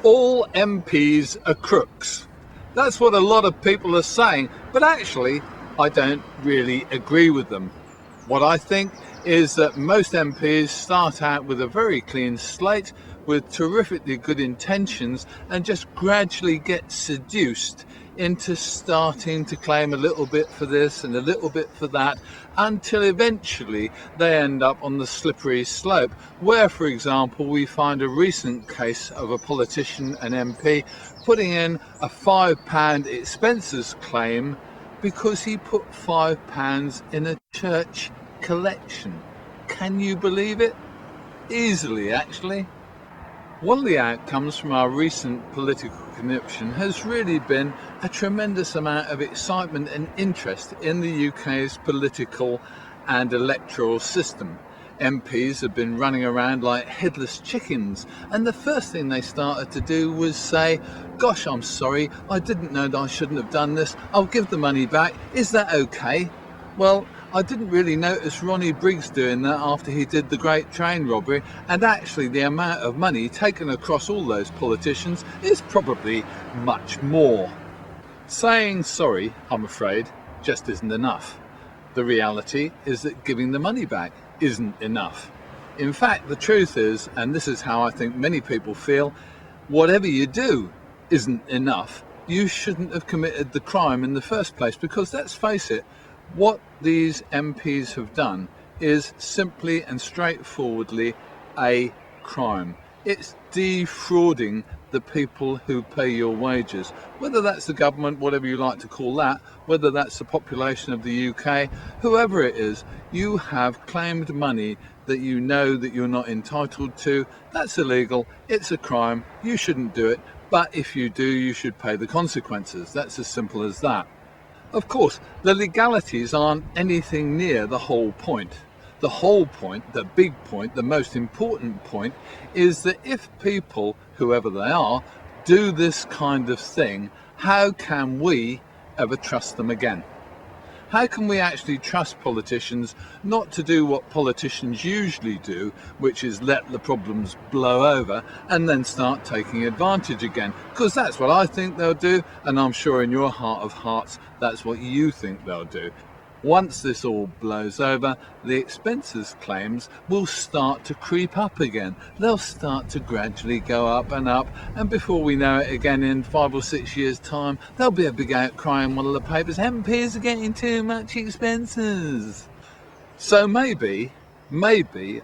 All MPs are crooks. That's what a lot of people are saying, but actually, I don't really agree with them. What I think is that most MPs start out with a very clean slate with terrifically good intentions and just gradually get seduced into starting to claim a little bit for this and a little bit for that until eventually they end up on the slippery slope where, for example, we find a recent case of a politician, an MP, putting in a £5 expenses claim because he put £5 in a church collection. Can you believe it? Easily, actually. One of the outcomes from our recent political conniption has really been a tremendous amount of excitement and interest in the UK's political and electoral system. MPs have been running around like headless chickens, and the first thing they started to do was say, "Gosh, I'm sorry, I didn't know that I shouldn't have done this. I'll give the money back. Is that okay?" Well, I didn't really notice Ronnie Briggs doing that after he did the Great Train Robbery, and actually the amount of money taken across all those politicians is probably much more. Saying sorry, I'm afraid, just isn't enough. The reality is that giving the money back isn't enough. In fact, the truth is, and this is how I think many people feel, whatever you do isn't enough. You shouldn't have committed the crime in the first place, because let's face it, what these MPs have done is simply and straightforwardly a crime. It's defrauding the people who pay your wages, whether that's the government, whatever you like to call that, whether that's the population of the UK, whoever it is. You have claimed money that you know that you're not entitled to. That's illegal. It's a crime. You shouldn't do it. But if you do, you should pay the consequences. That's as simple as that. Of course, the legalities aren't anything near the whole point. The whole point, the big point, the most important point is that if people, whoever they are, do this kind of thing, how can we ever trust them again? How can we actually trust politicians not to do what politicians usually do, which is let the problems blow over and then start taking advantage again? Because that's what I think they'll do, and I'm sure in your heart of hearts that's what you think they'll do. Once this all blows over, the expenses claims will start to creep up again. They'll start to gradually go up, and before we know it again, in 5 or 6 years' time, there'll be a big outcry in one of the papers, MPs are getting too much expenses. So maybe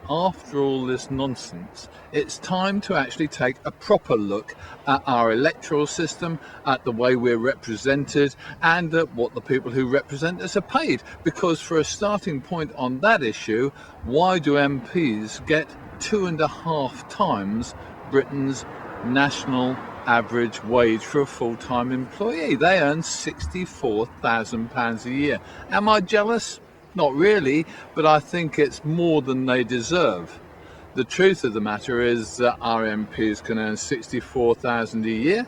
after all this nonsense, it's time to actually take a proper look at our electoral system, at the way we're represented, and at what the people who represent us are paid. Because for a starting point on that issue, why do MPs get 2.5 times Britain's national average wage for a full-time employee? They earn £64,000 a year. Am I jealous? Not really, but I think it's more than they deserve. The truth of the matter is that our MPs can earn £64,000 a year.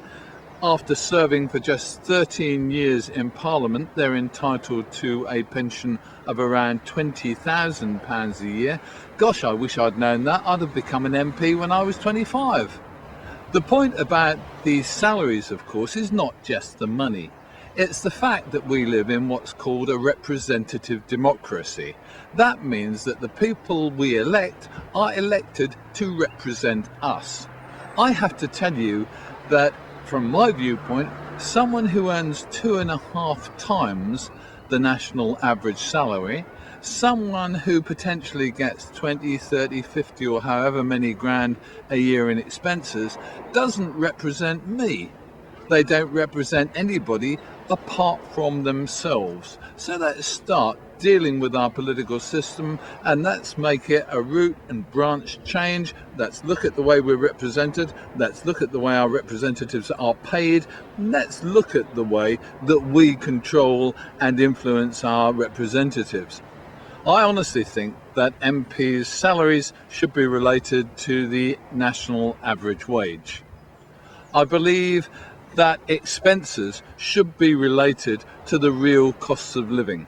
After serving for just 13 years in Parliament, they're entitled to a pension of around £20,000 a year. Gosh, I wish I'd known that. I'd have become an MP when I was 25. The point about these salaries, of course, is not just the money. It's the fact that we live in what's called a representative democracy. That means that the people we elect are elected to represent us. I have to tell you that, from my viewpoint, someone who earns 2.5 times the national average salary, someone who potentially gets 20, 30, 50 or however many grand a year in expenses, doesn't represent me. They don't represent anybody apart from themselves. So let's start dealing with our political system, and let's make it a root and branch change. Let's look at the way we're represented. Let's look at the way our representatives are paid. Let's look at the way that we control and influence our representatives. I honestly think that MPs' salaries should be related to the national average wage. I believe that expenses should be related to the real costs of living.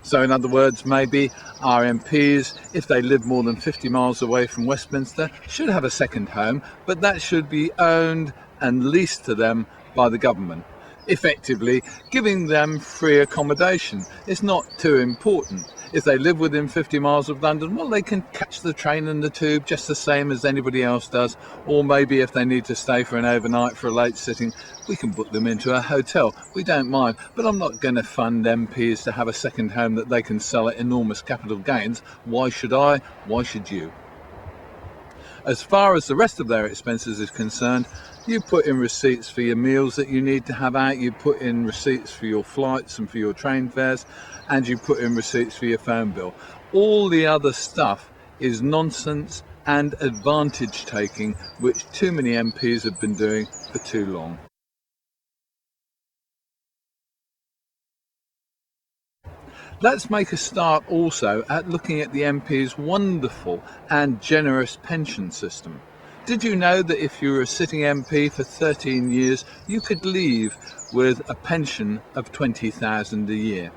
So in other words, maybe our MPs, if they live more than 50 miles away from Westminster, should have a second home, but that should be owned and leased to them by the government, effectively giving them free accommodation. It's not too important. If they live within 50 miles of London, well, they can catch the train and the tube just the same as anybody else does. Or maybe if they need to stay for an overnight for a late sitting, we can book them into a hotel. We don't mind, but I'm not going to fund MPs to have a second home that they can sell at enormous capital gains. Why should I? Why should you? As far as the rest of their expenses is concerned, you put in receipts for your meals that you need to have out, you put in receipts for your flights and for your train fares, and you put in receipts for your phone bill. All the other stuff is nonsense and advantage taking, which too many MPs have been doing for too long. Let's make a start also at looking at the MP's wonderful and generous pension system. Did you know that if you were a sitting MP for 13 years, you could leave with a pension of $20,000 a year?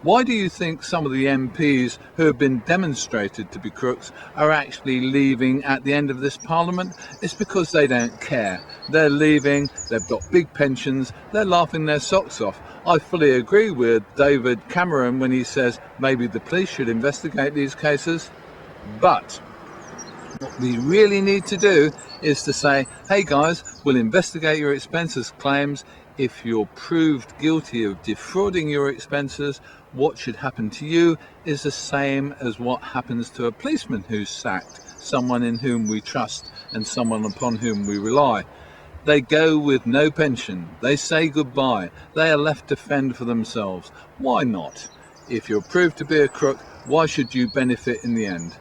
Why do you think some of the MPs who have been demonstrated to be crooks are actually leaving at the end of this Parliament? It's because they don't care. They're leaving, they've got big pensions, they're laughing their socks off. I fully agree with David Cameron when he says maybe the police should investigate these cases, but what we really need to do is to say, hey guys, we'll investigate your expenses claims. If you're proved guilty of defrauding your expenses, what should happen to you is the same as what happens to a policeman who's sacked, someone in whom we trust and someone upon whom we rely. They go with no pension. They say goodbye. They are left to fend for themselves. Why not? If you're proved to be a crook, why should you benefit in the end?